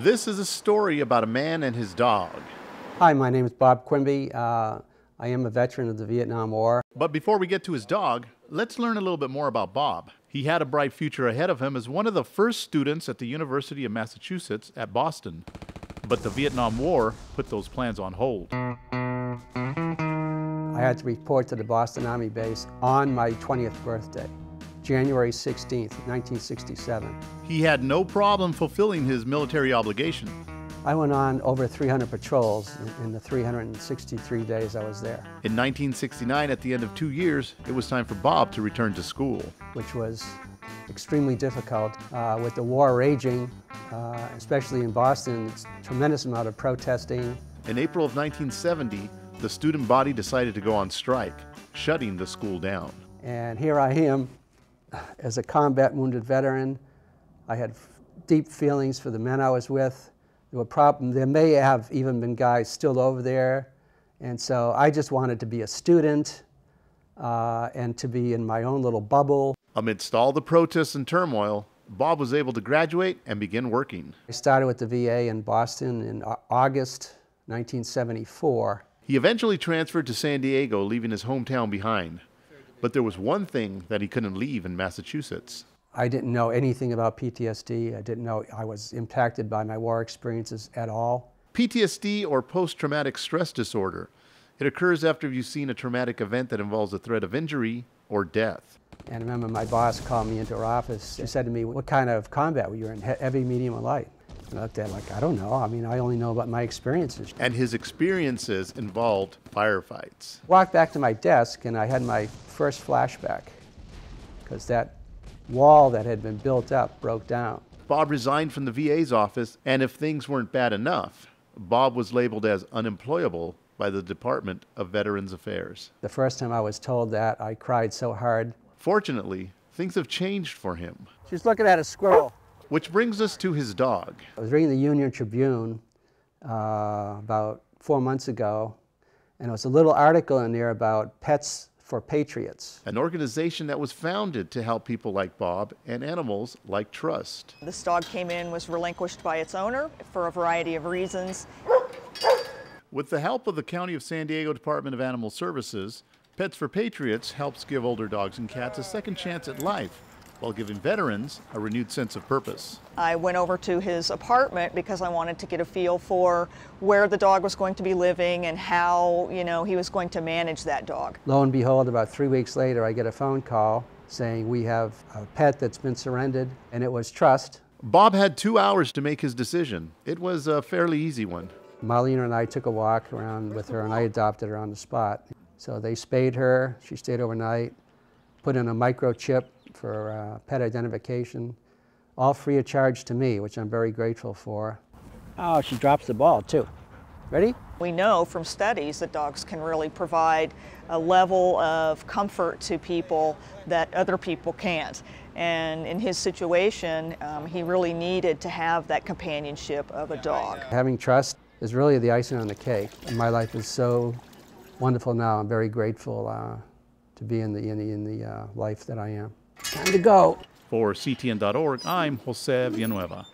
This is a story about a man and his dog. Hi, my name is Bob Quimby. I am a veteran of the Vietnam War. But before we get to his dog, let's learn a little bit more about Bob. He had a bright future ahead of him as one of the first students at the University of Massachusetts at Boston. But the Vietnam War put those plans on hold. I had to report to the Boston Army base on my 20th birthday, January 16th, 1967. He had no problem fulfilling his military obligation. I went on over 300 patrols in the 363 days I was there. In 1969, at the end of 2 years, it was time for Bob to return to school. Which was extremely difficult. With the war raging, especially in Boston, it's a tremendous amount of protesting. In April of 1970, the student body decided to go on strike, shutting the school down. And here I am, as a combat wounded veteran. I had deep feelings for the men I was with. There may have even been guys still over there, and so I just wanted to be a student and to be in my own little bubble. Amidst all the protests and turmoil, Bob was able to graduate and begin working. I started with the VA in Boston in August 1974. He eventually transferred to San Diego, leaving his hometown behind. But there was one thing that he couldn't leave in Massachusetts. I didn't know anything about PTSD. I didn't know I was impacted by my war experiences at all. PTSD, or post-traumatic stress disorder. It occurs after you've seen a traumatic event that involves a threat of injury or death. And I remember my boss called me into her office. She said to me, "What kind of combat were you in? Heavy, medium, or light?" And I looked at it like, I don't know. I mean, I only know about my experiences. And his experiences involved firefights. Walked back to my desk and I had my first flashback, because that wall that had been built up broke down. Bob resigned from the VA's office, and if things weren't bad enough, Bob was labeled as unemployable by the Department of Veterans Affairs. The first time I was told that, I cried so hard. Fortunately, things have changed for him. She's looking at a squirrel. Which brings us to his dog. I was reading the Union Tribune about 4 months ago, and there was a little article in there about Pets For Patriots. An organization that was founded to help people like Bob and animals like Trust. This dog came in, was relinquished by its owner for a variety of reasons. With the help of the County of San Diego Department of Animal Services, Pets For Patriots helps give older dogs and cats a second chance at life, while giving veterans a renewed sense of purpose. I went over to his apartment because I wanted to get a feel for where the dog was going to be living and how, he was going to manage that dog. Lo and behold, about 3 weeks later, I get a phone call saying we have a pet that's been surrendered, and it was Trust. Bob had 2 hours to make his decision. It was a fairly easy one. Marlena and I took a walk around with her, and I adopted her on the spot. So they spayed her, she stayed overnight, put in a microchip for pet identification, all free of charge to me, which I'm very grateful for. Oh, she drops the ball too. Ready? We know from studies that dogs can really provide a level of comfort to people that other people can't. And in his situation, he really needed to have that companionship of a dog. Having Trust is really the icing on the cake. And my life is so wonderful now. I'm very grateful to be in the life that I am. Time to go. For CTN.org, I'm Jose Villanueva.